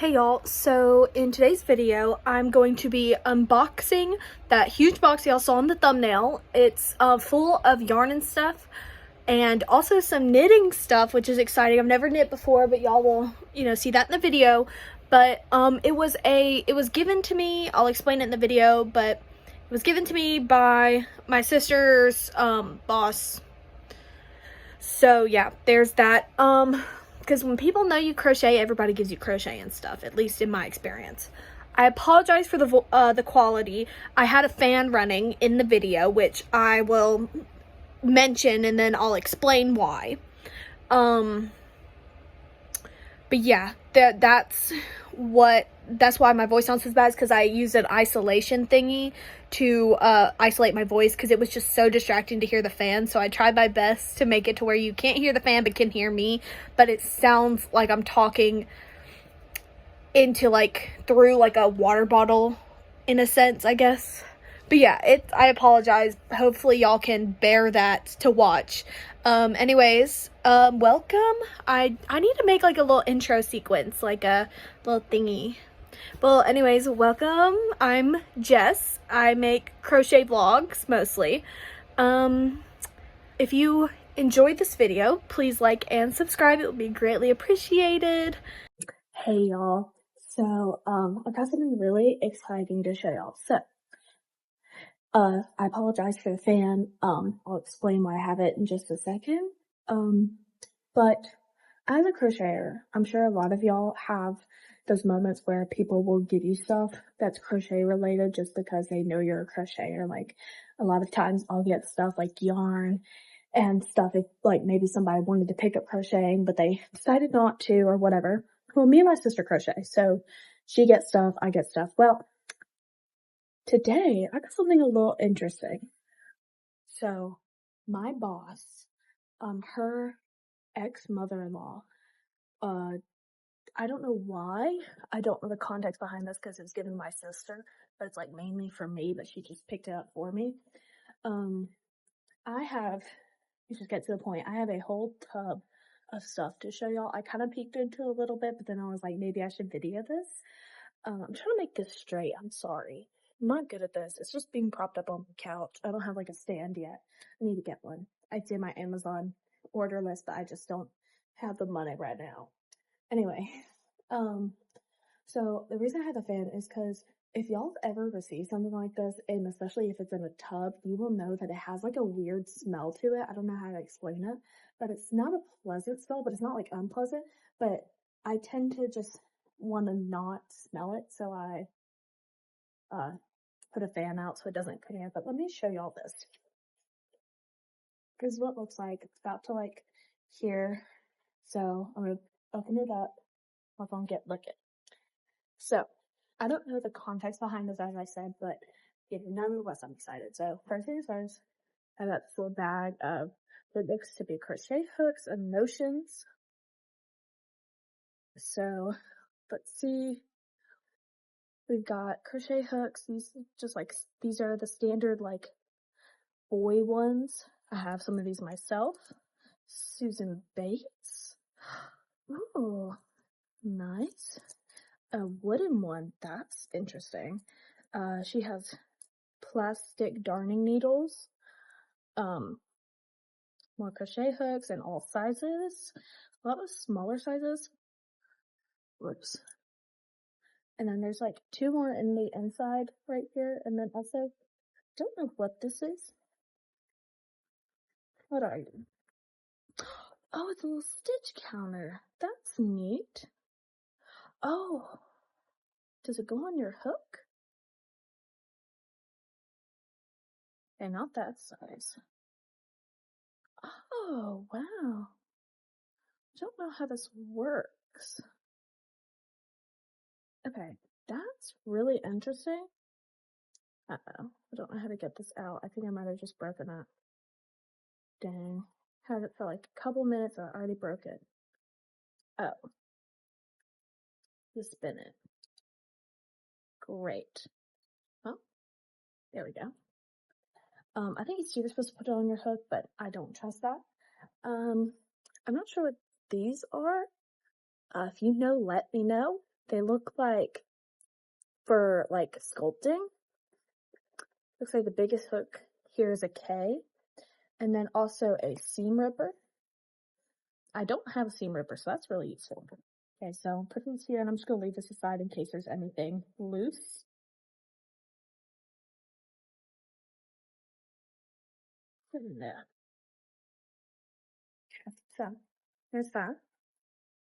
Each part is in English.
Hey y'all, so in today's video, I'm going to be unboxing that huge box y'all saw in the thumbnail. It's full of yarn and stuff, and also some knitting stuff, which is exciting. I've never knit before, but y'all will, see that in the video. But it was given to me, I'll explain it in the video, but it was given to me by my sister's boss. So yeah, there's that. Because when people know you crochet, everybody gives you crochet and stuff, at least in my experience. I apologize for the quality. I had a fan running in the video, which I will mention and then I'll explain why. But yeah, that's why my voice sounds so bad, is because I used an isolation thingy to isolate my voice, because it was just so distracting to hear the fan. So I tried my best to make it to where you can't hear the fan but can hear me, but it sounds like I'm talking into through a water bottle in a sense, I guess. But yeah, I apologize. Hopefully y'all can bear that to watch. Anyways, welcome. I need to make a little intro sequence, like a little thingy. Well, anyways, welcome. I'm Jess. I make crochet vlogs mostly. If you enjoyed this video, please like and subscribe. It would be greatly appreciated. Hey y'all. So, I've got something really exciting to show y'all. So, I apologize for the fan. I'll explain why I have it in just a second. But as a crocheter, I'm sure a lot of y'all have those moments where people will give you stuff that's crochet related just because they know you're a crocheter. Like, a lot of times I'll get stuff like yarn and stuff if maybe somebody wanted to pick up crocheting but they decided not to or whatever. Well, me and my sister crochet, so she gets stuff, I get stuff. Well, today I got something a little interesting. So my boss, her ex-mother-in-law, I don't know why. I don't know the context behind this because it's given to my sister, but it's mainly for me, but she just picked it up for me. You just get to the point. I have a whole tub of stuff to show y'all. I kind of peeked into a little bit, but then I was like, maybe I should video this. I'm trying to make this straight. I'm sorry. I'm not good at this. It's just being propped up on the couch. I don't have a stand yet. I need to get one. I did my Amazon order list, but I just don't have the money right now. Anyway, so the reason I have the fan is because if y'all have ever received something like this, and especially if it's in a tub, you will know that it has a weird smell to it. I don't know how to explain it, but it's not a pleasant smell, but it's not unpleasant. But I tend to just want to not smell it, so I put a fan out so it doesn't clean. But let me show y'all this. This is what it looks like. It's about to here. So I'm gonna open it up. My phone look it. So I don't know the context behind this, as I said, but nonetheless, I'm excited. So first things first, I got this little bag of what looks to be crochet hooks and notions. So let's see. We've got crochet hooks. These are the standard boy ones. I have some of these myself. Susan Bates. Ooh, nice. A wooden one. That's interesting. She has plastic darning needles. More crochet hooks in all sizes. A lot of smaller sizes. Whoops. And then there's two more in the inside right here. And then also, don't know what this is. What are you? Oh, it's a little stitch counter. That's neat. Oh, does it go on your hook? Okay, not that size. Oh, wow. Don't know how this works. Okay, that's really interesting. Uh-oh, I don't know how to get this out. I think I might have just broken it. Dang. Had it for a couple minutes, I already broke it. Oh. Just spin it. Great. Oh, there we go. I think you're supposed to put it on your hook, but I don't trust that. I'm not sure what these are. If you know, let me know. They look like for like sculpting. Looks like the biggest hook here is a K, and then also a seam ripper. I don't have a seam ripper, so that's really useful. Okay, so I'm putting this here, and I'm just going to leave this aside in case there's anything loose. Put it in there. Okay, so there's that.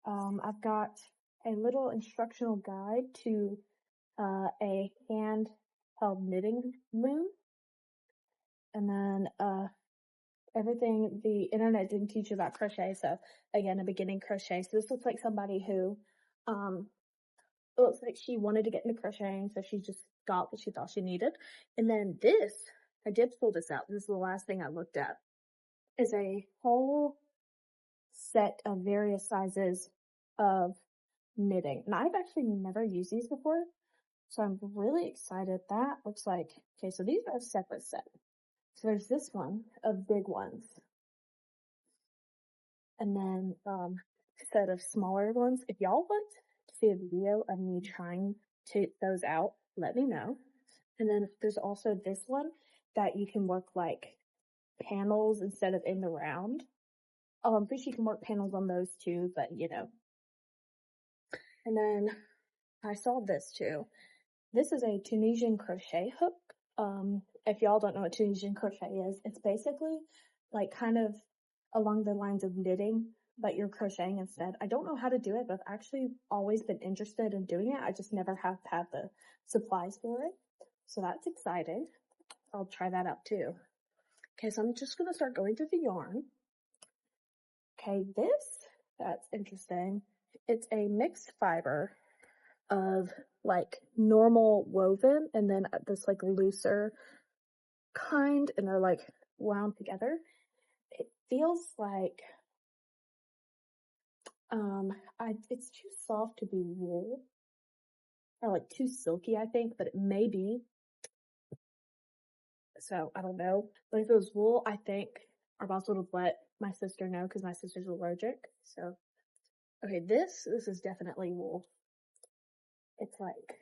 I've got a little instructional guide to a hand-held knitting loom, and then everything the internet didn't teach you about crochet. So again, a beginning crochet. So this looks like somebody who, it looks like she wanted to get into crocheting, so she just got what she thought she needed. And then this, I did pull this out. This is the last thing I looked at. Is a whole set of various sizes of knitting. And I've actually never used these before, so I'm really excited. That looks like, okay, so these are a separate set. So there's this one of big ones. And then a set of smaller ones. If y'all want to see a video of me trying to those out, let me know. And then there's also this one that you can work like panels instead of in the round. Oh, I'm pretty sure you can work panels on those too, but you know. And then I saw this too. This is a Tunisian crochet hook. If y'all don't know what Tunisian crochet is, it's basically like kind of along the lines of knitting, but you're crocheting instead. I don't know how to do it, but I've actually always been interested in doing it. I just never have had the supplies for it. So that's exciting. I'll try that out too. Okay, so I'm just going to start going through the yarn. Okay, that's interesting. It's a mixed fiber of like normal woven and then this like looser kind, and they're like wound together. It feels like it's too soft to be wool, or like too silky, I think, but it may be. So I don't know. But if it was wool, I think our boss would have let my sister know because my sister's allergic. So okay, this is definitely wool. It's like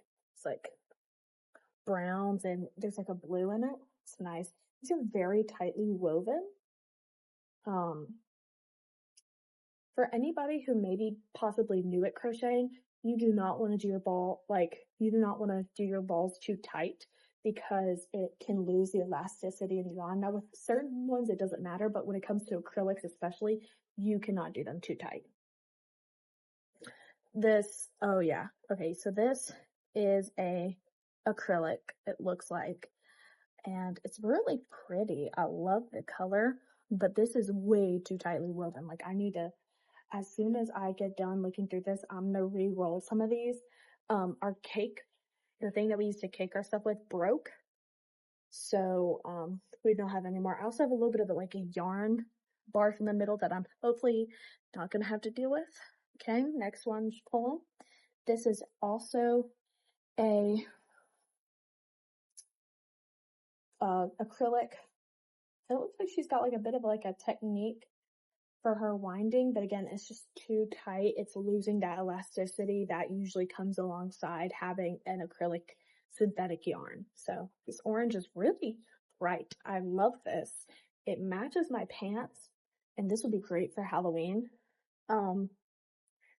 browns and there's like a blue in it. It's nice. These are very tightly woven. For anybody who maybe possibly new at crocheting, you do not want to do your you do not want to do your balls too tight because it can lose the elasticity in the yarn. Now with certain ones, it doesn't matter, but when it comes to acrylics especially, you cannot do them too tight. Oh yeah. Okay, so this is a acrylic, it looks like, and it's really pretty. I love the color, but this is way too tightly woven. Like I need to, as soon as I get done looking through this, I'm gonna re-roll some of these. Our cake, the thing that we used to cake our stuff with, broke. So, we don't have any more. I also have a little bit of like a yarn barf in the middle that I'm hopefully not gonna have to deal with. Okay, next one's pulling. This is also a acrylic. It looks like she's got like a bit of like a technique for her winding, but again, it's just too tight. It's losing that elasticity that usually comes alongside having an acrylic synthetic yarn. So this orange is really bright. I love this. It matches my pants, and this would be great for Halloween.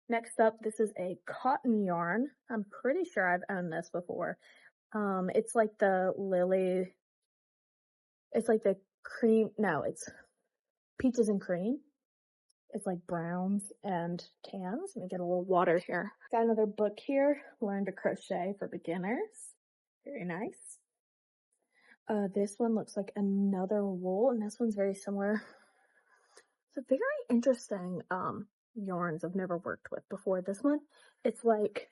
Next up, this is a cotton yarn. I'm pretty sure I've owned this before. It's like the lily, it's like the cream, no, it's peaches and cream. It's like browns and tans. Let me get a little water here. Got another book here, Learn to Crochet for Beginners. Very nice. This one looks like another wool, and this one's very similar. It's a very interesting yarns I've never worked with before. This one, it's like,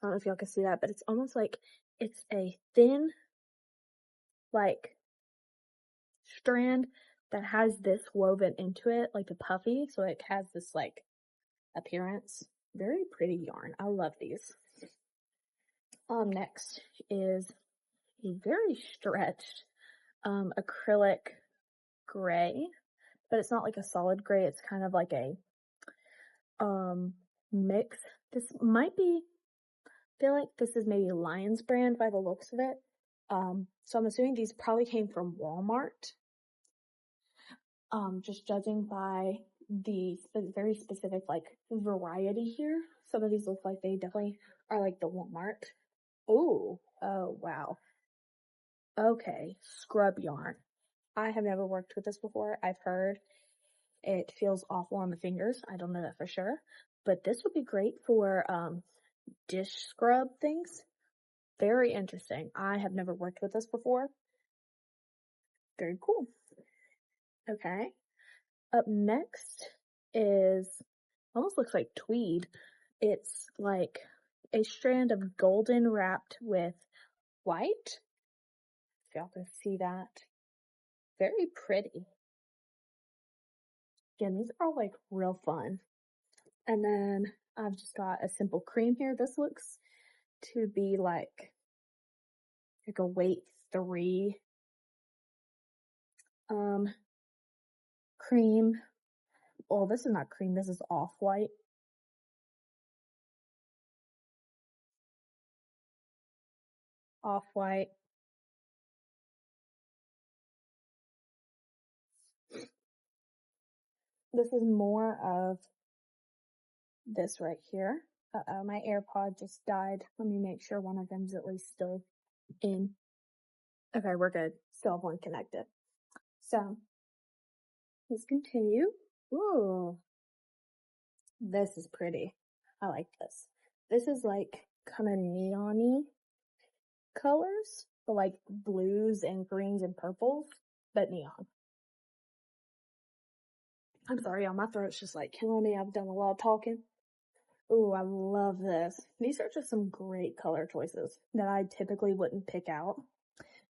I don't know if y'all can see that, but it's almost like it's a thin, like, strand that has this woven into it, like a puffy, so it has this, like, appearance. Very pretty yarn. I love these. Next is a very stretched acrylic gray, but it's not like a solid gray. It's kind of like a mix This might be, I feel like this is maybe Lion's brand by the looks of it. So I'm assuming these probably came from Walmart. Just judging by the very specific like variety here. Some of these look like they definitely are like the Walmart. Oh wow. Okay, scrub yarn. I have never worked with this before. I've heard it feels awful on the fingers. I don't know that for sure, but this would be great for dish scrub things. Very interesting. I have never worked with this before. Very cool. Okay. Up next is, almost looks like tweed. It's like a strand of golden wrapped with white. If y'all can see that. Very pretty. Again, these are all like real fun. And then I've just got a simple cream here. This looks to be like a weight 3 cream. Well, this is not cream, this is off-white. Off-white. This is more of this right here. Uh-oh, my AirPod just died. Let me make sure one of them's at least still in. Okay, we're good. Still have one connected. So, let's continue. Ooh, this is pretty. I like this. This is like kind of neon-y colors, but like blues and greens and purples, but neon. I'm sorry, y'all, my throat's just like killing me. I've done a lot of talking. Ooh, I love this. These are just some great color choices that I typically wouldn't pick out.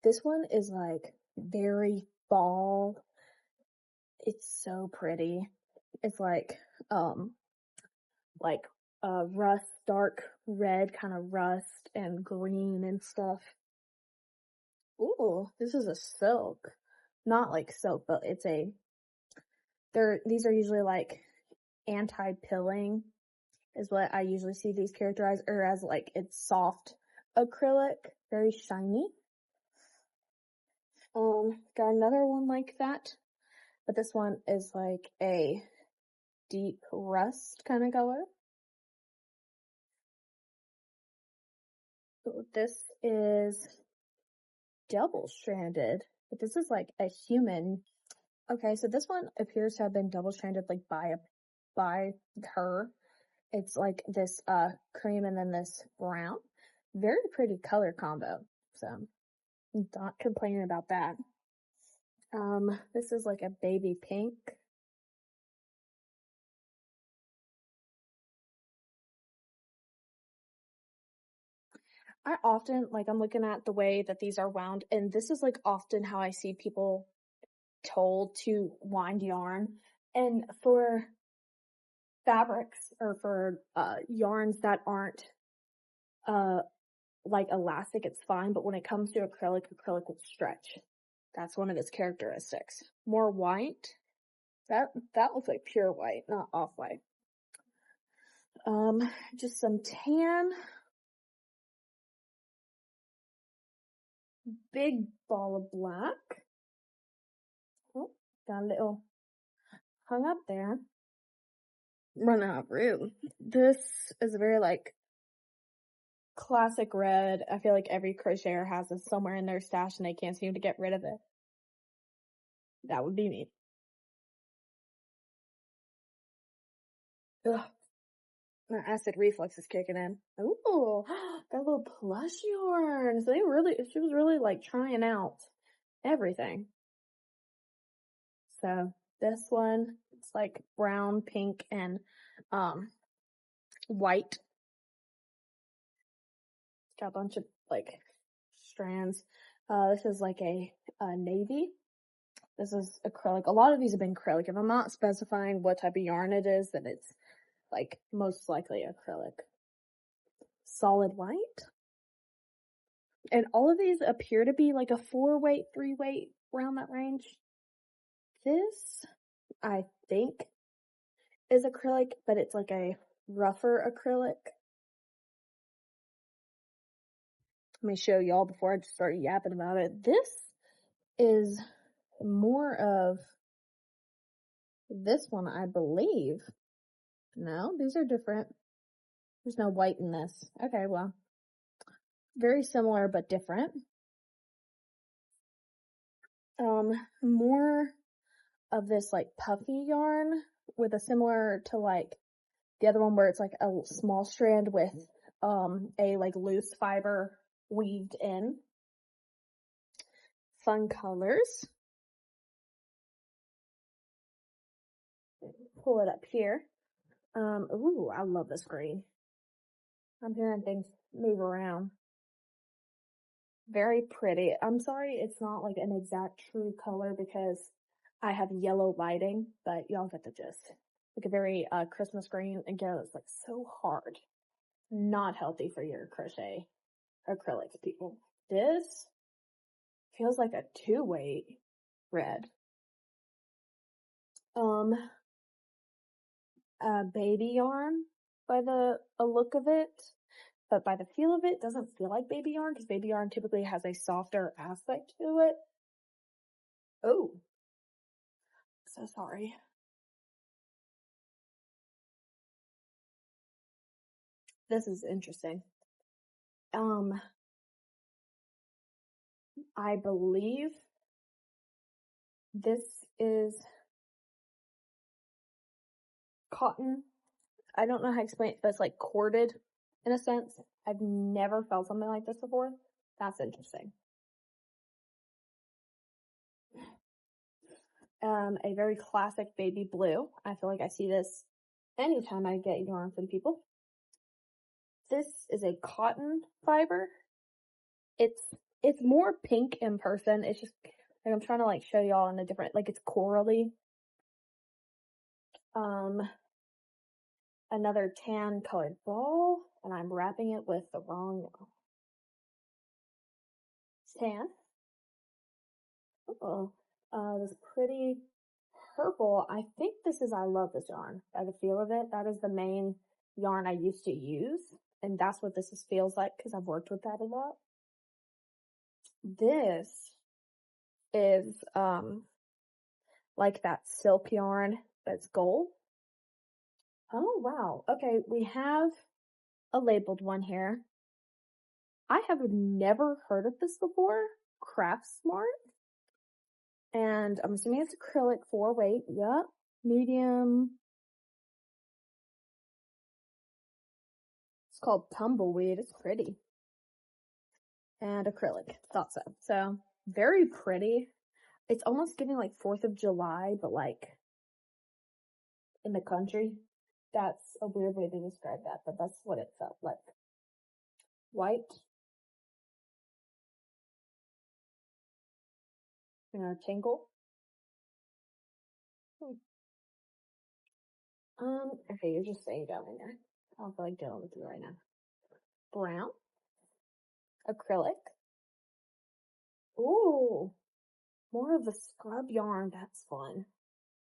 This one is like very fall. It's so pretty. It's like rust, dark red kind of rust and green and stuff. Ooh, this is a silk. Not like silk, but it's these are usually like anti-pilling is what I usually see these characterized, or as like it's soft acrylic, very shiny. Got another one like that, but this one is like a deep rust kind of color. So this is double stranded, but this is like a human. Okay, so this one appears to have been double stranded like by her. It's like this cream and then this brown. Very pretty color combo. So not complaining about that. This is like a baby pink. I often, like, I'm looking at the way that these are wound, and this is like often how I see people told to wind yarn. And for fabrics or for yarns that aren't like elastic, it's fine, but when it comes to acrylic will stretch. That's one of its characteristics. More white. That looks like pure white, not off-white. Just some tan. Big ball of black. Oh, got a little hung up there. Run out of room. This is a very like classic red. I feel like every crocheter has this somewhere in their stash and they can't seem to get rid of it. That would be me. Ugh. My acid reflux is kicking in. Ooh, that little plush yarn. So she was really like trying out everything. So this one, it's like brown, pink, and white. Got a bunch of like strands. This is like a navy. This is acrylic. A lot of these have been acrylic. If I'm not specifying what type of yarn it is, then it's like most likely acrylic. Solid white. And all of these appear to be like a 4-weight, 3-weight, around that range. This, I think, is acrylic, but it's like a rougher acrylic. Let me show y'all before I just start yapping about it. This is more of this one, I believe. No, these are different. There's no white in this. Okay, well, very similar but different. More of this like puffy yarn with a similar to like the other one where it's like a small strand with a like loose fiber weaved in. Fun colors. Pull it up here. Ooh, I love this green. I'm hearing things move around. Very pretty. I'm sorry it's not like an exact true color because I have yellow lighting, but y'all get the gist. Like a very Christmas green. Again, it's like so hard. Not healthy for your crochet acrylics, people. This feels like a 2-weight red. Baby yarn by the look of it, but by the feel of it, doesn't feel like baby yarn because baby yarn typically has a softer aspect to it. Oh, so sorry. This is interesting. I believe this is cotton. I don't know how to explain it, but it's like corded in a sense. I've never felt something like this before. That's interesting. A very classic baby blue. I feel like I see this anytime I get yarn from people. This is a cotton fiber. It's more pink in person. It's just like I'm trying to like show y'all in a different, like it's corally. Another tan colored ball, and I'm wrapping it with the wrong tan. This pretty purple. I think I love this yarn. By the feel of it, that is the main yarn I used to use, and that's what this feels like because I've worked with that a lot. This is like that silk yarn that's gold. Oh wow. Okay, we have a labeled one here. I have never heard of this before. Craft Smart. And I'm assuming it's acrylic 4-weight. Yep. Medium. It's called Tumbleweed. It's pretty. And acrylic. Thought so. So, very pretty. It's almost giving like 4th of July, but like in the country. That's a weird way to describe that, but that's what it felt like. White. Tingle. Okay, you're just staying down in there. I don't feel like dealing with you right now. Brown. Acrylic. Ooh, more of the scrub yarn. That's fun.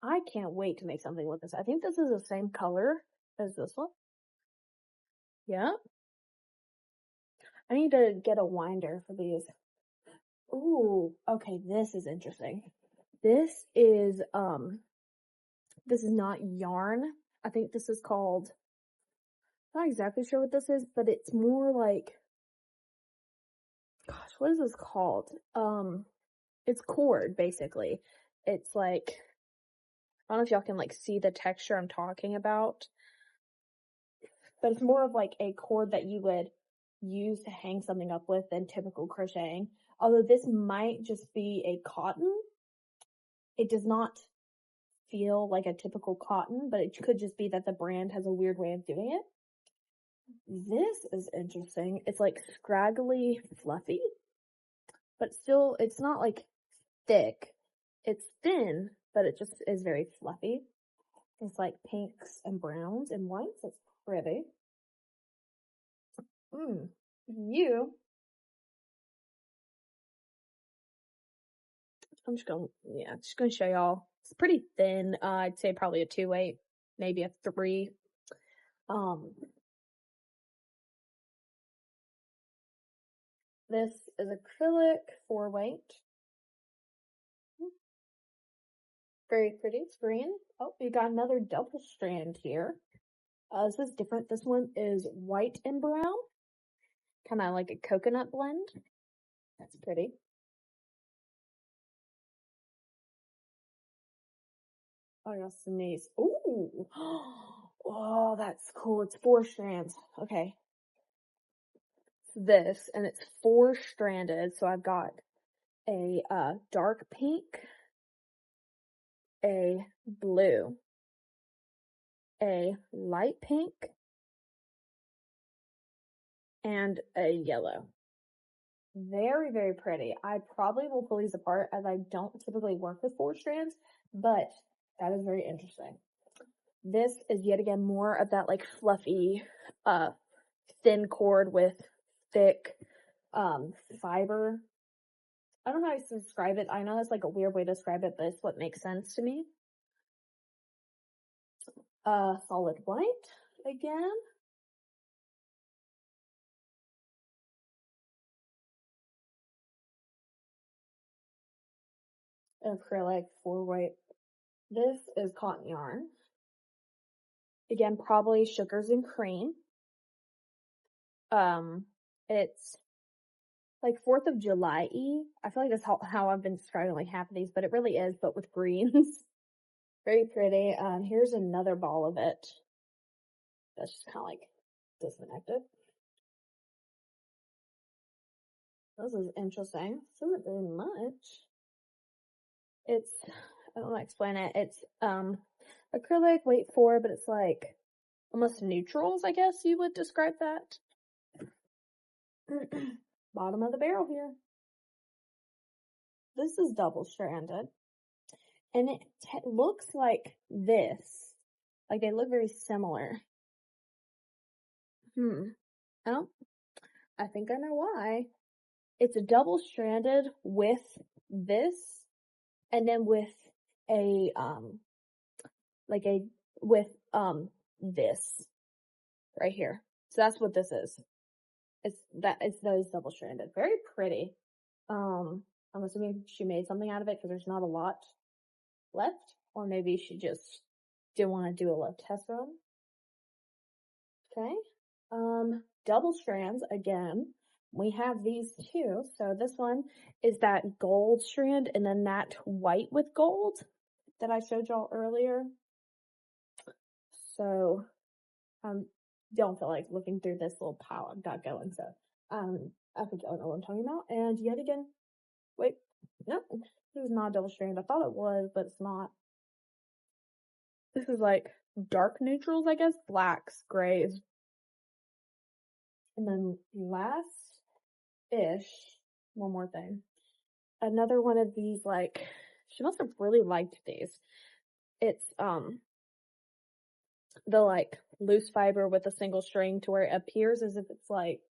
I can't wait to make something with this. I think this is the same color as this one. Yeah. I need to get a winder for these. Ooh, okay, this is interesting. This is not yarn. I think this is called, not exactly sure what this is, but it's more like, gosh, what is this called? It's cord, basically. It's like, I don't know if y'all can like see the texture I'm talking about, but it's more of like a cord that you would use to hang something up with than typical crocheting. Although this might just be a cotton. It does not feel like a typical cotton, but it could just be that the brand has a weird way of doing it. This is interesting. It's like scraggly fluffy, but still, it's not like thick. It's thin, but it just is very fluffy. It's like pinks and browns and whites. It's pretty. I'm just gonna show y'all. It's pretty thin. I'd say probably a 2-weight, maybe a 3. This is acrylic 4-weight. Very pretty. It's green. Oh, we got another double strand here. This is different. This one is white and brown. Kind of like a coconut blend. That's pretty. Oh, I gotta sneeze. Ooh. Oh, that's cool. It's 4 strands. Okay. This, and it's 4-stranded. So I've got a dark pink, a blue, a light pink, and a yellow. Very, very pretty. I probably will pull these apart as I don't typically work with 4 strands, but that is very interesting. This is yet again more of that like fluffy, thin cord with thick, fiber. I don't know how to describe it. I know that's like a weird way to describe it, but it's what makes sense to me. Solid white again. Acrylic 4-weight. This is cotton yarn. Again, probably sugars and cream. It's like 4th of July-y. I feel like that's how I've been describing like half of these, but it really is, but with greens. Very pretty. Here's another ball of it. That's just kind of like disconnected. This is interesting. This isn't very much. It's, I don't know how to explain it. It's acrylic, weight 4, but it's like almost neutrals, I guess you would describe that. Bottom of the barrel here. This is double-stranded. And it looks like this. Like they look very similar. Oh, I think I know why. It's a double-stranded with this, and then with a, this right here. So that's what this is. It's those double-stranded. Very pretty. I'm assuming she made something out of it because there's not a lot left, or maybe she just didn't want to do a left test run. Okay. Double strands again. We have these two. So this one is that gold strand and then that white with gold that I showed y'all earlier. So, don't feel like looking through this little pile I've got going. So, I think y'all know what I'm talking about. And yet again, wait, no, this is not a double strand. I thought it was, but it's not. This is like dark neutrals, I guess, blacks, grays. And then last-ish, one more thing. Another one of these, like, she must have really liked these. It's, the, like, loose fiber with a single string to where it appears as if it's, like,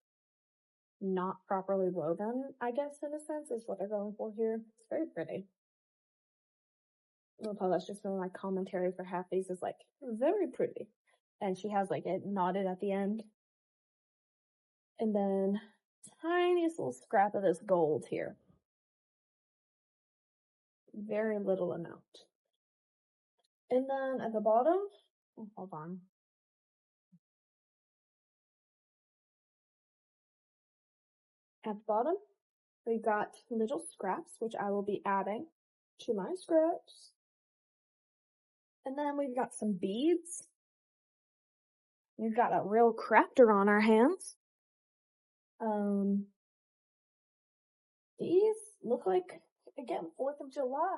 not properly woven, I guess, in a sense, is what they're going for here. It's very pretty. I'll tell that's just been my commentary for half these is, like, very pretty. And she has, like, it knotted at the end. And then, tiniest little scrap of this gold here. Very little amount. And then at the bottom, oh, hold on. At the bottom, we got little scraps, which I will be adding to my scraps. And then we've got some beads. We've got a real crafter on our hands. These look like, again, 4th of July.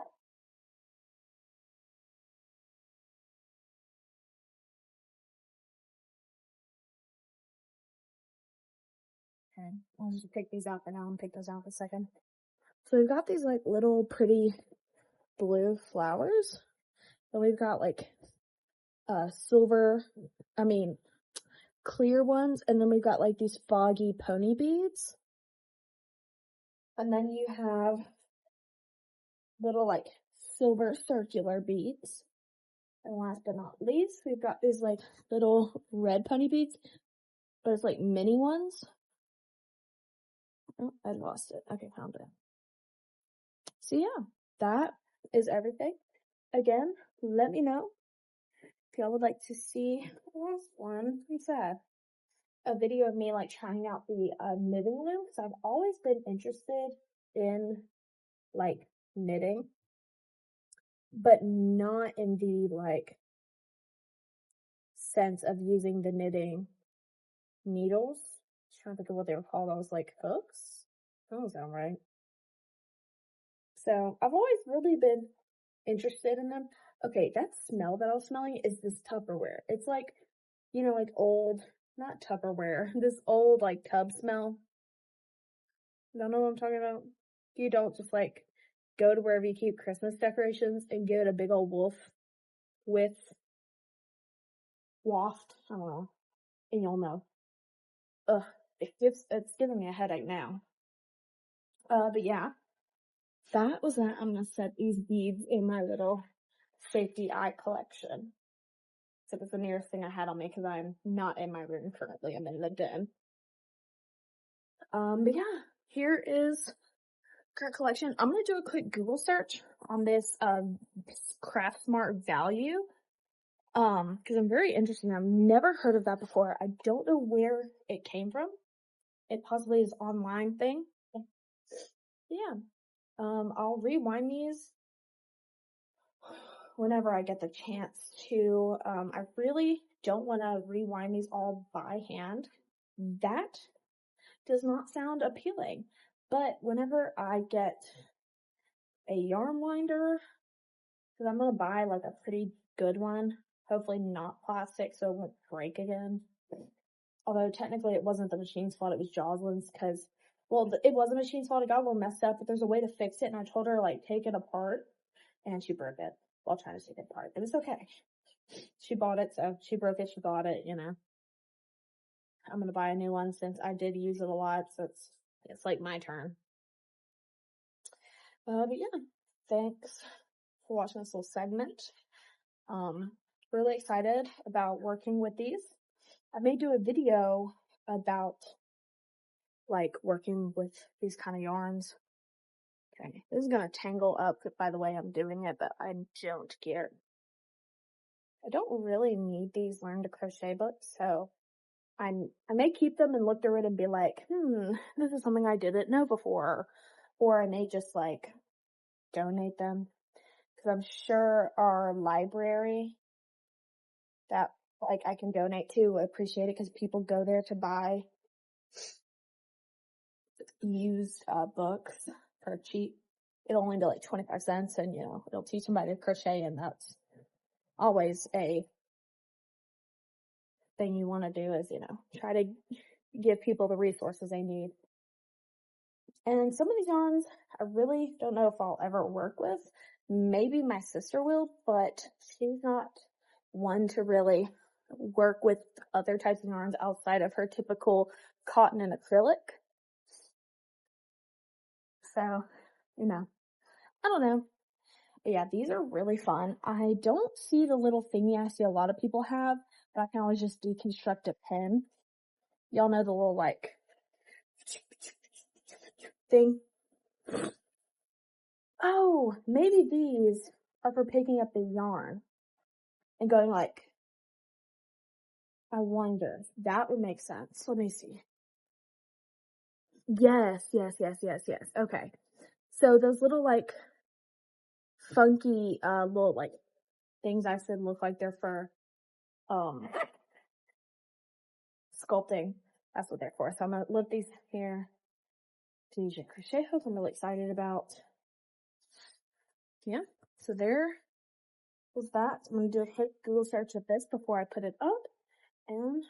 Okay, I'll just pick these out for now and pick those out for a second. So we've got these like little pretty blue flowers. And we've got like clear ones, and then we've got like these foggy pony beads. And then you have little like silver circular beads. And last but not least, we've got these like little red pony beads, but it's like mini ones. Oh, I lost it. Okay, found it. So yeah, that is everything. Again, let me know if y'all would like to see one. I'm sad. A video of me like trying out the knitting loom, because I've always been interested in like knitting, but not in the like sense of using the knitting needles. Just trying to think of what they were called. I was like, hooks? That don't sound right. So I've always really been interested in them. Okay, that smell that I was smelling is this Tupperware. It's like, you know, like old, not Tupperware, this old like tub smell. You don't know what I'm talking about? You don't just like go to wherever you keep Christmas decorations and give it a big old with waft. I don't know. And you'll know. Ugh, it's giving me a headache now. But yeah, that was that. I'm gonna set these beads in my little safety eye collection. So it was the nearest thing I had on me because I'm not in my room currently. I'm in the den. But yeah, here is current collection. I'm gonna do a quick Google search on this Craft Smart Value. Because I'm very interested. I've never heard of that before. I don't know where it came from. It possibly is an online thing. Yeah. I'll rewind these whenever I get the chance to. I really don't want to rewind these all by hand. That does not sound appealing. But whenever I get a yarn winder, because I'm going to buy like a pretty good one, hopefully not plastic so it won't break again. Although technically it wasn't the machine's fault, it was Jocelyn's, because, well, it was the machine's fault, it got a little messed up, but there's a way to fix it, and I told her, like, take it apart, and she broke it while trying to take it apart. It was okay. She bought it, so she broke it, she bought it, you know. I'm gonna buy a new one since I did use it a lot, so it's like my turn. But yeah, thanks for watching this little segment. Really excited about working with these. I may do a video about like working with these kind of yarns. Okay, this is gonna tangle up by the way I'm doing it, but I don't care. I don't really need these learn to crochet books, so I may keep them and look through it and be like, this is something I didn't know before, or I may just like donate them, because I'm sure our library that like I can donate to will appreciate it, because people go there to buy used books for cheap. It'll only be like 25 cents, and you know, it'll teach somebody to crochet, and that's always a thing you want to do, is, you know, try to give people the resources they need. And some of these yarns, I really don't know if I'll ever work with. Maybe my sister will, but she's not one to really work with other types of yarns outside of her typical cotton and acrylic. So, you know, I don't know. But yeah, these are really fun. I don't see the little thingy I see a lot of people have, but I can always just deconstruct a pen. Y'all know the little like thing? Oh, maybe these are for picking up the yarn and going like, I wonder. That would make sense. Let me see. Yes. Okay. So those little like funky little like things I said look like they're for sculpting. That's what they're for. So I'm gonna lift these here to use your crochet hook. I'm really excited about. Yeah. So there was that. I'm gonna do a quick Google search of this before I put it up, and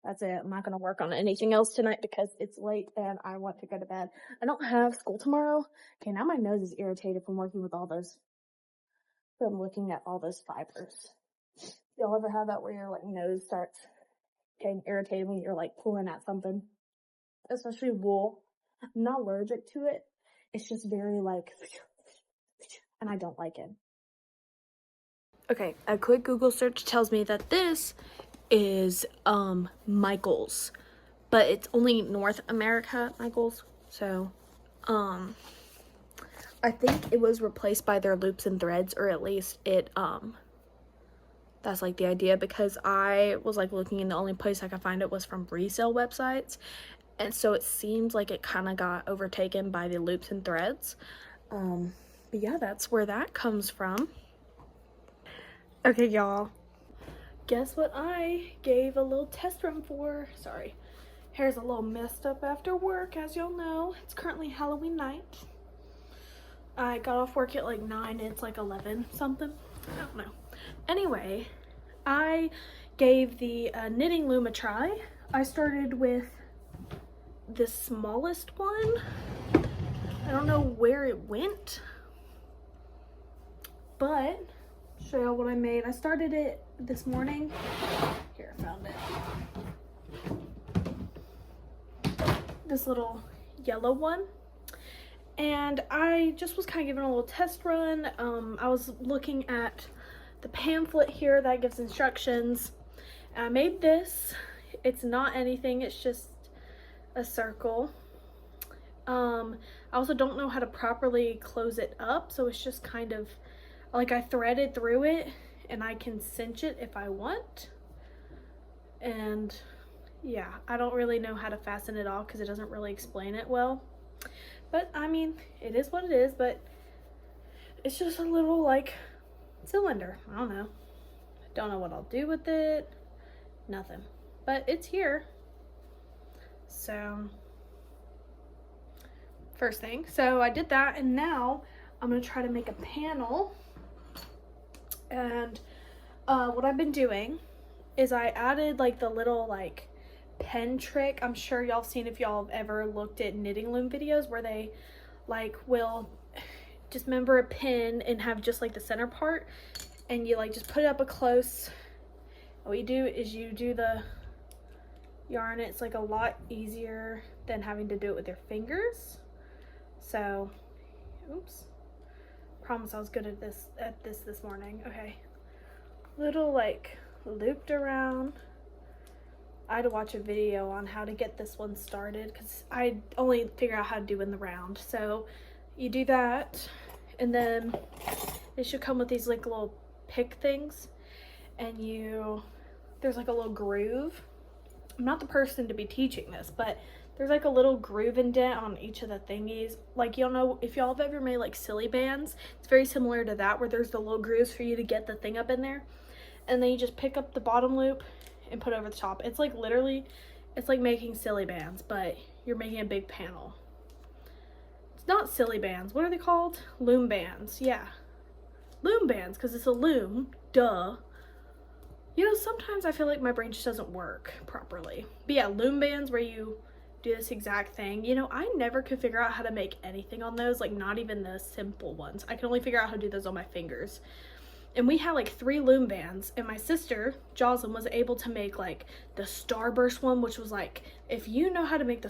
that's it. I'm not gonna work on anything else tonight because it's late and I want to go to bed. I don't have school tomorrow. Okay, now my nose is irritated from working with all those, from looking at all those fibers. Y'all ever have that where your like nose starts getting irritated when you're like pulling at something? Especially wool. I'm not allergic to it. It's just very like, and I don't like it. Okay, a quick Google search tells me that this is Michaels, but it's only North America Michaels. So I think it was replaced by their loops and threads, or at least it that's like the idea, because I was like looking, and the only place I could find it was from resale websites, and so it seems like it kind of got overtaken by the loops and threads. But yeah, that's where that comes from. Okay, y'all, guess what I gave a little test run for? Sorry, hair's a little messed up after work, as y'all know. It's currently Halloween night. I got off work at like 9, it's like 11 something, I don't know. Anyway, I gave the knitting loom a try. I started with the smallest one. I don't know where it went, but show y'all what I made. I started it this morning. Here, I found it. This little yellow one. And I just was kind of giving a little test run. I was looking at the pamphlet here that gives instructions. And I made this. It's not anything, it's just a circle. I also don't know how to properly close it up, so it's just kind of like I threaded through it, and I can cinch it if I want. And yeah, I don't really know how to fasten it off because it doesn't really explain it well. But I mean, it is what it is, but it's just a little like cylinder. I don't know. Don't know what I'll do with it. Nothing. But it's here. So, first thing. So I did that, and now I'm going to try to make a panel. And what I've been doing is I added like the little like pen trick. I'm sure y'all have seen if y'all have ever looked at knitting loom videos where they like will dismember a pin and have just like the center part, and you like just put it up a close. What you do is you do the yarn. It's like a lot easier than having to do it with your fingers. So, oops, promise I was good at this morning. Okay, little like looped around. I had to watch a video on how to get this one started because I only figure out how to do in the round. So you do that, and then it should come with these like little pick things, and there's like a little groove. I'm not the person to be teaching this, but there's like a little groove indent on each of the thingies. Like, you'll know if y'all have ever made like silly bands, it's very similar to that, where there's the little grooves for you to get the thing up in there, and then you just pick up the bottom loop and put it over the top. It's like literally, it's like making silly bands, but you're making a big panel. It's not silly bands. What are they called? Loom bands. Yeah, loom bands, because it's a loom. Duh. You know, sometimes I feel like my brain just doesn't work properly. But yeah, loom bands, where you do this exact thing. You know, I never could figure out how to make anything on those, like not even the simple ones. I can only figure out how to do those on my fingers. And we had like 3 loom bands, and my sister Jocelyn was able to make like the starburst one, which was like, if you know how to make the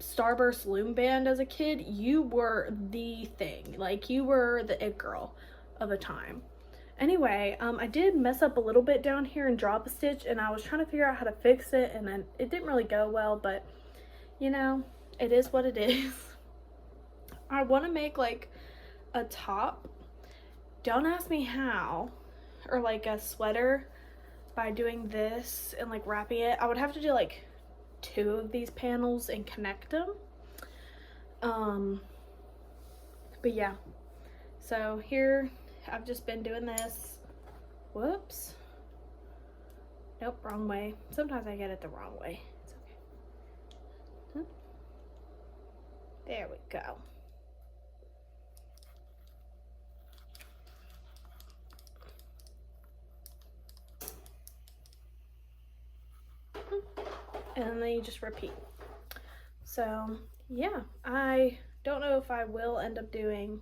starburst loom band as a kid, you were the thing. Like, you were the it girl of the time. Anyway, I did mess up a little bit down here and drop a stitch, and I was trying to figure out how to fix it, and then it didn't really go well, but you know, it is what it is. I want to make like a top. Don't ask me how, or like a sweater by doing this and like wrapping it. I would have to do like 2 of these panels and connect them. But yeah, so here I've just been doing this. Whoops. Nope, wrong way. Sometimes I get it the wrong way. It's okay. There we go. And then you just repeat. So yeah, I don't know if I will end up doing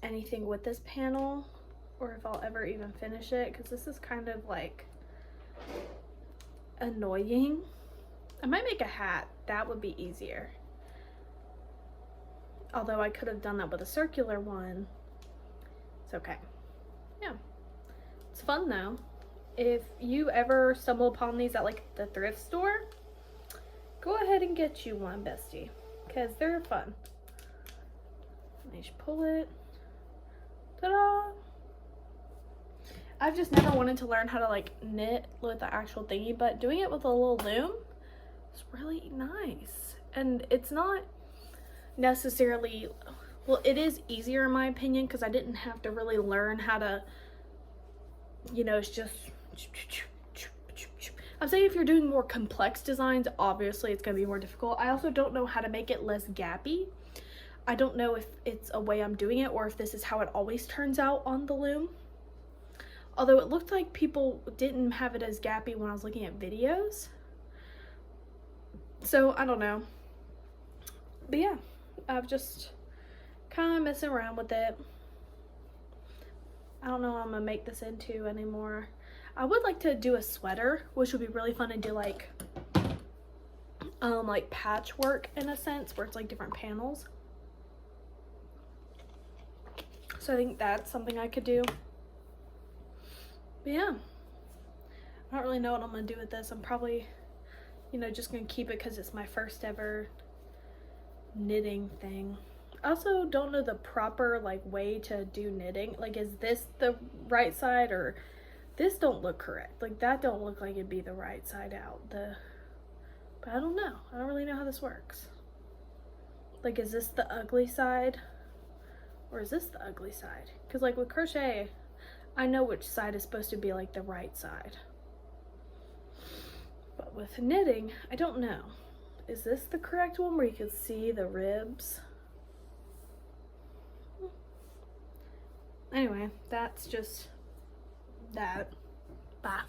anything with this panel, or if I'll ever even finish it, because this is kind of like annoying. I might make a hat. That would be easier. Although I could have done that with a circular one. It's okay. Yeah, it's fun though. If you ever stumble upon these at like the thrift store, go ahead and get you one, bestie, because they're fun. You just pull it. Ta-da! I've just never wanted to learn how to like knit with the actual thingy, but doing it with a little loom is really nice. And it's not necessarily, well, it is easier in my opinion because I didn't have to really learn how to, you know, it's just, I'm saying if you're doing more complex designs, obviously it's going to be more difficult. I also don't know how to make it less gappy. I don't know if it's a way I'm doing it or if this is how it always turns out on the loom. Although it looked like people didn't have it as gappy when I was looking at videos. So I don't know. But yeah, I've just kind of messing around with it. I don't know what I'm gonna make this into anymore. I would like to do a sweater, which would be really fun to do like patchwork in a sense, where it's like different panels. So I think that's something I could do. But yeah, I don't really know what I'm gonna do with this. I'm probably, you know, just gonna keep it because it's my first ever knitting thing. I also don't know the proper like way to do knitting. Like, is this the right side, or this don't look correct? Like that don't look like it'd be the right side out. But I don't know. I don't really know how this works. Like, is this the ugly side, or is this the ugly side? Because like with crochet, I know which side is supposed to be like the right side. But with knitting, I don't know. Is this the correct one where you can see the ribs? Anyway, that's just that. Bye.